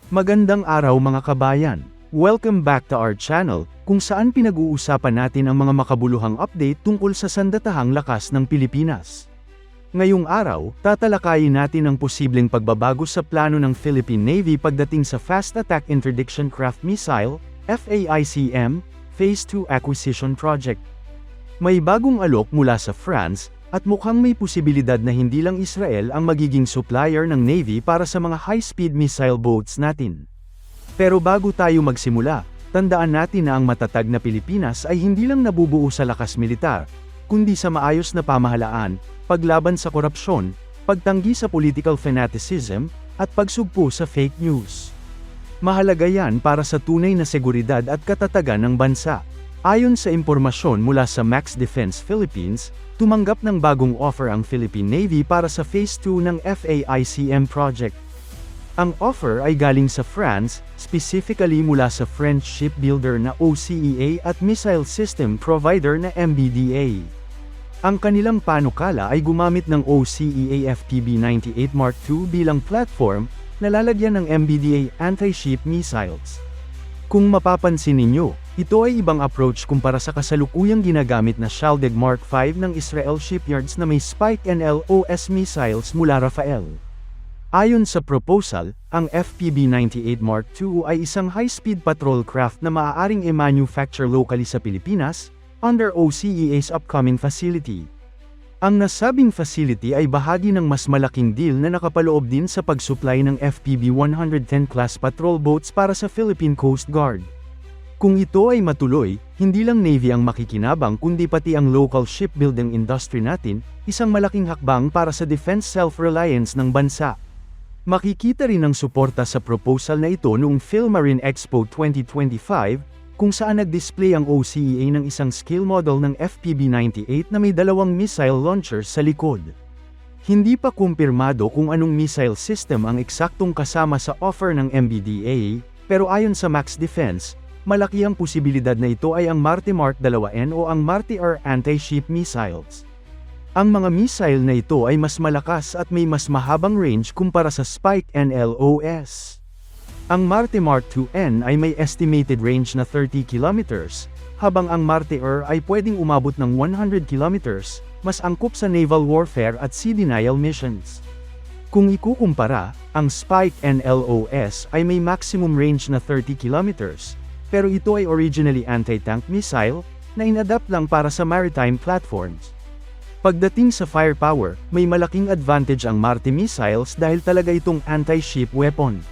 Magandang araw mga kabayan. Welcome back to our channel, kung saan pinag-uusapan natin ang mga makabuluhang update tungkol sa sandatahang lakas ng Pilipinas. Ngayong araw, tatalakayin natin ang posibleng pagbabago sa plano ng Philippine Navy pagdating sa Fast Attack Interdiction Craft Missile, FAICM, Phase 2 Acquisition Project. May bagong alok mula sa France, at mukhang may posibilidad na hindi lang Israel ang magiging supplier ng Navy para sa mga high-speed missile boats natin. Pero bago tayo magsimula, tandaan natin na ang matatag na Pilipinas ay hindi lang nabubuo sa lakas militar, kundi sa maayos na pamahalaan, paglaban sa korupsyon, pagtanggi sa political fanaticism, at pagsugpo sa fake news. Mahalaga yan para sa tunay na seguridad at katatagan ng bansa. Ayon sa impormasyon mula sa Max Defense Philippines, tumanggap ng bagong offer ang Philippine Navy para sa Phase 2 ng FAICM project. Ang offer ay galing sa France, specifically mula sa French shipbuilder na OCEA at missile system provider na MBDA. Ang kanilang panukala ay gumamit ng OCEA FPB-98 Mark II bilang platform, na lalagyan ng MBDA anti-ship missiles. Kung mapapansin ninyo, ito ay ibang approach kumpara sa kasalukuyang ginagamit na Shaldig Mark V ng Israel shipyards na may Spike NLOS missiles mula Rafael. Ayon sa proposal, ang FPB-98 Mark II ay isang high-speed patrol craft na maaaring i-manufacture locally sa Pilipinas, under OCEA's upcoming facility. Ang nasabing facility ay bahagi ng mas malaking deal na nakapaloob din sa pag-supply ng FPB-110 class patrol boats para sa Philippine Coast Guard. Kung ito ay matuloy, hindi lang Navy ang makikinabang kundi pati ang local shipbuilding industry natin, isang malaking hakbang para sa defense self-reliance ng bansa. Makikita rin ang suporta sa proposal na ito noong Philmarine Expo 2025, kung saan nag-display ang OCEA ng isang scale model ng FPB-98 na may dalawang missile launchers sa likod. Hindi pa kumpirmado kung anong missile system ang eksaktong kasama sa offer ng MBDA, pero ayon sa Max Defense, malaki ang posibilidad na ito ay ang Marte Mark IIN o ang Marte-R anti-ship missiles. Ang mga missile na ito ay mas malakas at may mas mahabang range kumpara sa Spike NLOS. Ang Marte Mark IIN ay may estimated range na 30 kilometers, habang ang Marte-R ay pwedeng umabot ng 100 kilometers, mas angkop sa naval warfare at sea denial missions. Kung ikukumpara, ang Spike NLOS ay may maximum range na 30 kilometers, pero ito ay originally anti-tank missile, na inadapt lang para sa maritime platforms. Pagdating sa firepower, may malaking advantage ang Marte missiles dahil talaga itong anti-ship weapon.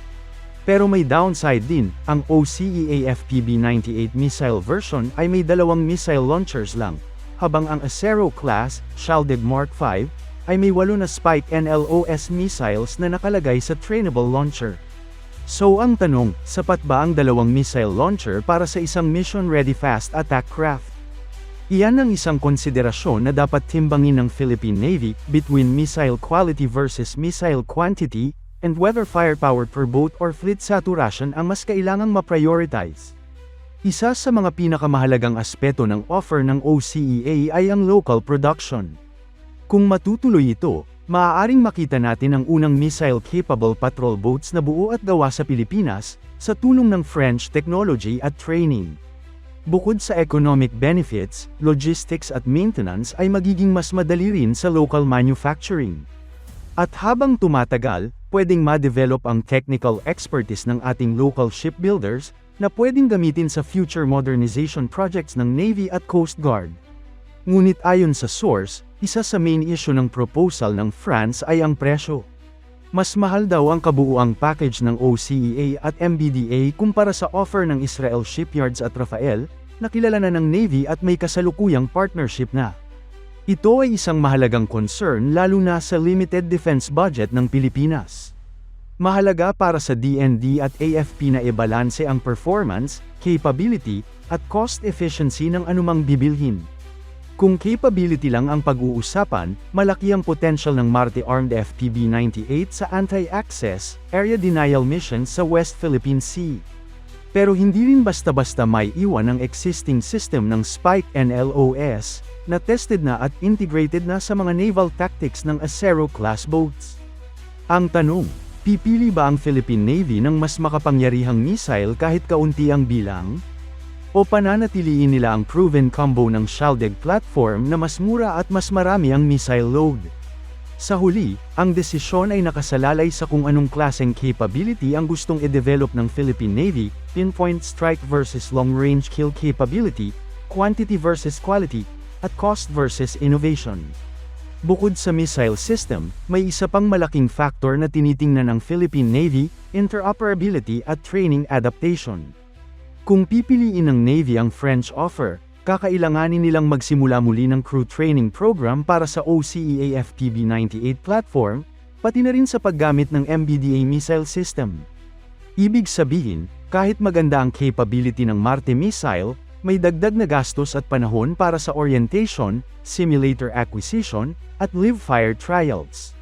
Pero may downside din, ang OCEA FPB-98 missile version ay may dalawang missile launchers lang, habang ang Acero-class, Shaldig Mark V, ay may 8 na Spike NLOS missiles na nakalagay sa trainable launcher. So ang tanong, sapat ba ang dalawang missile launcher para sa isang mission-ready fast attack craft? Iyan ang isang konsiderasyon na dapat timbangin ng Philippine Navy, between missile quality versus missile quantity, and whether firepower per boat or fleet saturation ang mas kailangang ma-prioritize. Isa sa mga pinakamahalagang aspeto ng offer ng OCEA ay ang local production. Kung matutuloy ito, maaaring makita natin ang unang missile-capable patrol boats na buo at gawa sa Pilipinas, sa tulong ng French technology at training. Bukod sa economic benefits, logistics at maintenance ay magiging mas madali rin sa local manufacturing. At habang tumatagal, pwedeng ma-develop ang technical expertise ng ating local shipbuilders, na pwedeng gamitin sa future modernization projects ng Navy at Coast Guard. Ngunit ayon sa source, isa sa main issue ng proposal ng France ay ang presyo. Mas mahal daw ang kabuuang package ng OCEA at MBDA kumpara sa offer ng Israel Shipyards at Rafael, na kilala na ng Navy at may kasalukuyang partnership na. Ito ay isang mahalagang concern lalo na sa limited defense budget ng Pilipinas. Mahalaga para sa DND at AFP na ibalanse ang performance, capability, at cost efficiency ng anumang bibilhin. Kung capability lang ang pag-uusapan, malaki ang potential ng Marte-armed FPB-98 sa anti-access, area denial missions sa West Philippine Sea. Pero hindi rin basta-basta may iwan ang existing system ng Spike NLOS, na tested na at integrated na sa mga naval tactics ng Acero-class boats. Ang tanong, Pipili ba ang Philippine Navy ng mas makapangyarihang missile kahit kaunti ang bilang? O pananatiliin nila ang proven combo ng Shaldag platform na mas mura at mas marami ang missile load? Sa huli, ang desisyon ay nakasalalay sa kung anong klaseng capability ang gustong i-develop ng Philippine Navy, pinpoint strike versus long-range kill capability, quantity versus quality, at cost versus innovation. Bukod sa missile system, may isa pang malaking factor na tinitingnan ng Philippine Navy, interoperability at training adaptation. Kung pipiliin ng Navy ang French offer, kakailanganin nilang magsimula muli ng crew training program para sa OCEA FPB-98 platform, pati na rin sa paggamit ng MBDA missile system. Ibig sabihin, kahit maganda ang capability ng Marte missile, may dagdag na gastos at panahon para sa orientation, simulator acquisition, at live-fire trials.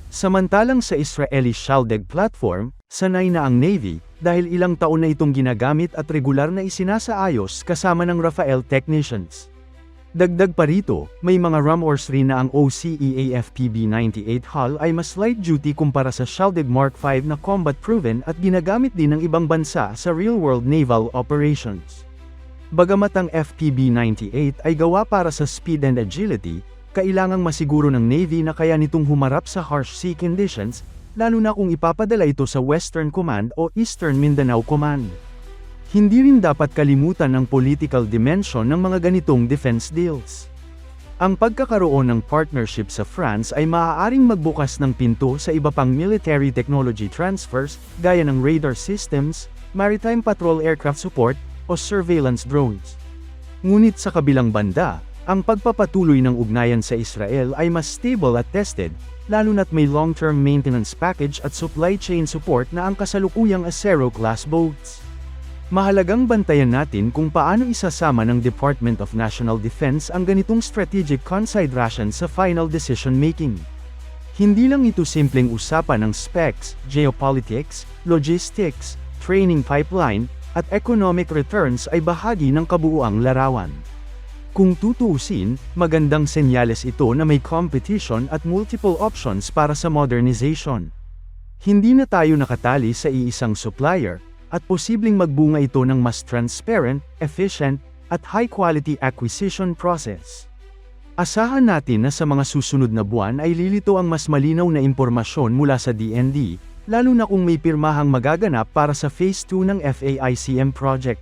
Samantalang sa Israeli Shaldag platform, sanay na ang Navy, dahil ilang taon na itong ginagamit at regular na isinasaayos kasama ng Rafael technicians. Dagdag pa rito, may mga rumors rin na ang OCEA FPB-98 hull ay mas light duty kumpara sa Shaldag Mark V na combat proven at ginagamit din ng ibang bansa sa real-world naval operations. Bagamat ang FPB-98 ay gawa para sa speed and agility, kailangang masiguro ng Navy na kaya nitong humarap sa harsh sea conditions, lalo na kung ipapadala ito sa Western Command o Eastern Mindanao Command. Hindi rin dapat kalimutan ang political dimension ng mga ganitong defense deals. Ang pagkakaroon ng partnership sa France ay maaaring magbukas ng pinto sa iba pang military technology transfers, gaya ng radar systems, maritime patrol aircraft support, o surveillance drones. Ngunit sa kabilang banda, ang pagpapatuloy ng ugnayan sa Israel ay mas stable at tested, lalo na't may long-term maintenance package at supply chain support na ang kasalukuyang Acero-class boats. Mahalagang bantayan natin kung paano isasama ng Department of National Defense ang ganitong strategic consideration sa final decision-making. Hindi lang ito simpleng usapan ng specs, geopolitics, logistics, training pipeline, at economic returns ay bahagi ng kabuuang larawan. Kung tutuusin, magandang senyales ito na may competition at multiple options para sa modernization. Hindi na tayo nakatali sa iisang supplier, at posibleng magbunga ito ng mas transparent, efficient, at high-quality acquisition process. Asahan natin na sa mga susunod na buwan ay lilito ang mas malinaw na impormasyon mula sa DND, lalo na kung may pirmahang magaganap para sa Phase 2 ng FAICM project.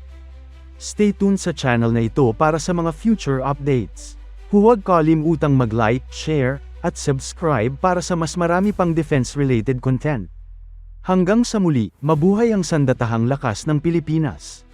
Stay tuned sa channel na ito para sa mga future updates. Huwag kalimutang mag-like, share, at subscribe para sa mas marami pang defense-related content. Hanggang sa muli, mabuhay ang sandatahang lakas ng Pilipinas!